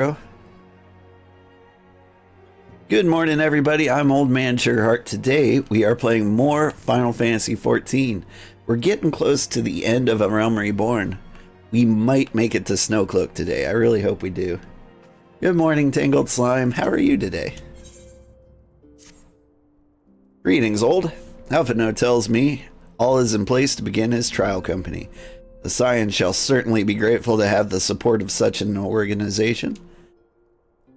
Bro. Good morning, everybody. I'm Old Man Sugarheart. Today, we are playing more Final Fantasy XIV. We're getting close to the end of A Realm Reborn. We might make it to Snowcloak today. I really hope we do. Good morning, Tangled Slime. How are you today? Greetings, Old. Alphino tells me all is in place to begin his trial company. The Scion shall certainly be grateful to have the support of such an organization.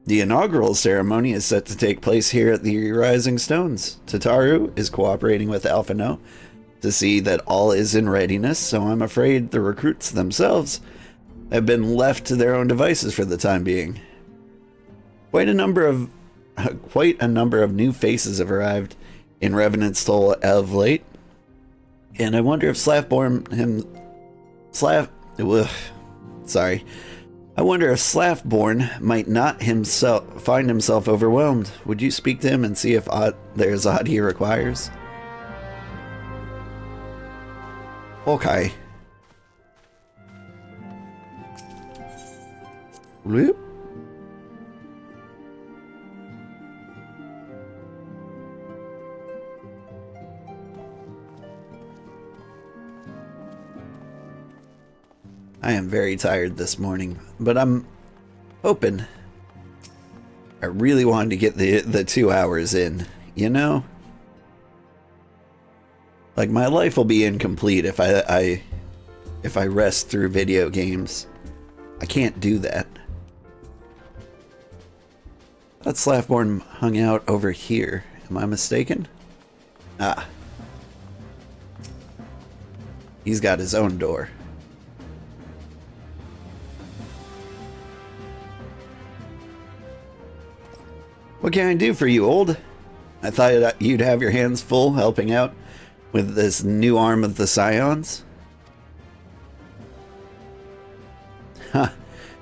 The inaugural ceremony is set to take place here at the Rising Stones. Tataru is cooperating with Alphino to see that all is in readiness, so I'm afraid the recruits themselves have been left to their own devices for the time being. Quite a number of new faces have arrived in Revenant's Toll of late, and I wonder if I wonder if Slaffborn might not find himself overwhelmed. Would you speak to him and see if there's aught he requires? Okay. Whoop. I am very tired this morning, but I'm hoping. I really wanted to get the 2 hours in, you know? Like, my life will be incomplete if I rest through video games. I can't do that. That Slaffborn hung out over here. Am I mistaken? Ah. He's got his own door. What can I do for you, Old? I thought you'd have your hands full helping out with this new arm of the Scions. Huh.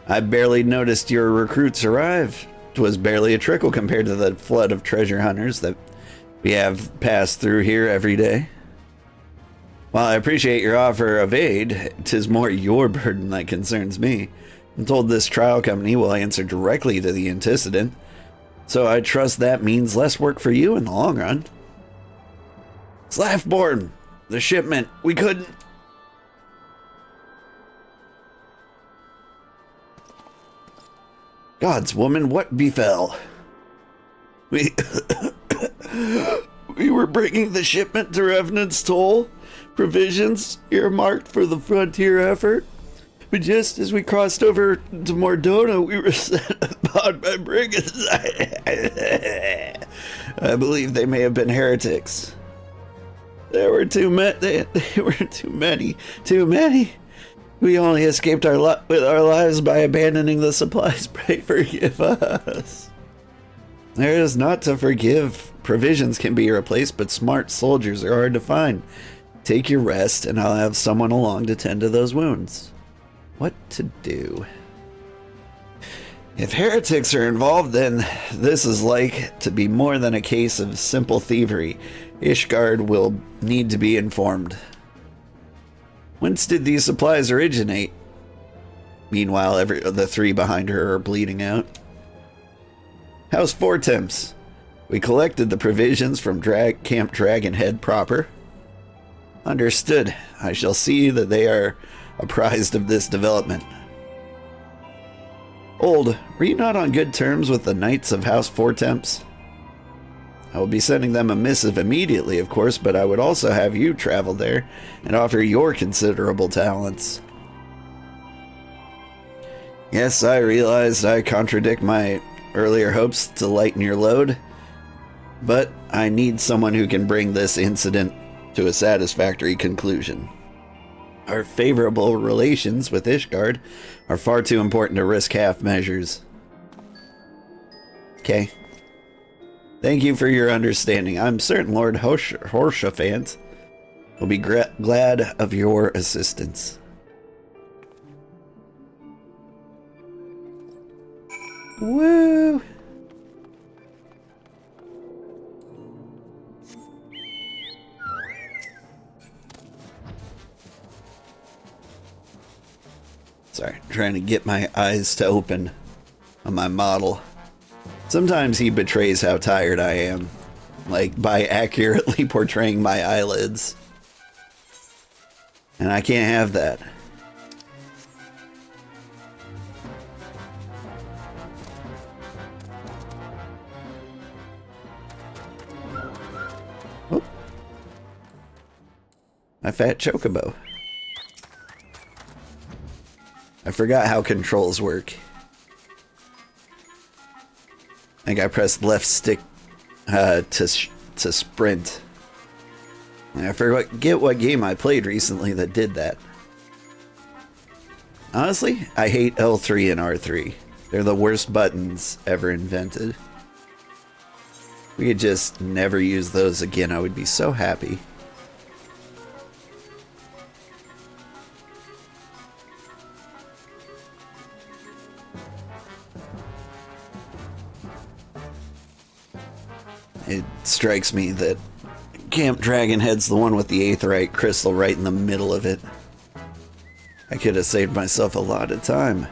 I barely noticed your recruits arrive. 'Twas barely a trickle compared to the flood of treasure hunters that we have passed through here every day. While I appreciate your offer of aid, 'tis more your burden that concerns me. I'm told this trial company will answer directly to the antecedent, so I trust that means less work for you in the long run. Slaffborn, the shipment, we couldn't... Gods, woman, what befell? We were bringing the shipment to Revenant's Toll, provisions earmarked for the frontier effort. But just as we crossed over to Mordona, we were set upon by brigands. I believe they may have been heretics. There were too many. Too many. We only escaped with our lives by abandoning the supplies. Pray forgive us. There is not to forgive. Provisions can be replaced, but smart soldiers are hard to find. Take your rest, and I'll have someone along to tend to those wounds. What to do? If heretics are involved, then this is like to be more than a case of simple thievery. Ishgard will need to be informed. Whence did these supplies originate? Meanwhile, the three behind her are bleeding out. House Fortemps. We collected the provisions from Camp Dragonhead proper. Understood. I shall see that they are apprised of this development. Old, were you not on good terms with the Knights of House Fortemps? I will be sending them a missive immediately, of course, but I would also have you travel there and offer your considerable talents. Yes, I realized I contradict my earlier hopes to lighten your load, but I need someone who can bring this incident to a satisfactory conclusion. Our favorable relations with Ishgard are far too important to risk half measures. Okay. Thank you for your understanding. I'm certain Lord Horshaphant will be glad of your assistance. Woo! Sorry, trying to get my eyes to open. on my model. Sometimes he betrays how tired I am, like by accurately portraying my eyelids. And I can't have that. Oh. My fat chocobo. I forgot how controls work. I think I pressed left stick to sprint. I forget what game I played recently that did that. Honestly, I hate L3 and R3. They're the worst buttons ever invented. If we could just never use those again, I would be so happy. It strikes me that Camp Dragonhead's the one with the aetheryte crystal right in the middle of it. I could have saved myself a lot of time.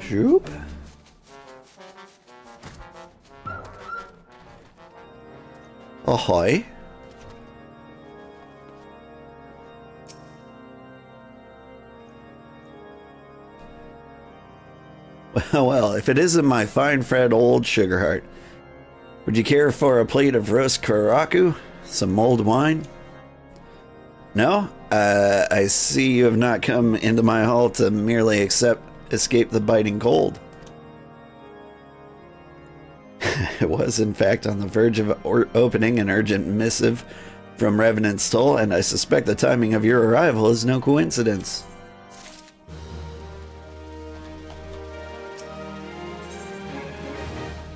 Shoop. Ahoy. Well, if it isn't my fine friend old Sugarheart, would you care for a plate of roast karaku? Some mulled wine? No? I see you have not come into my hall to merely escape the biting cold. It was, in fact, on the verge of opening an urgent missive from Revenant's Toll, and I suspect the timing of your arrival is no coincidence.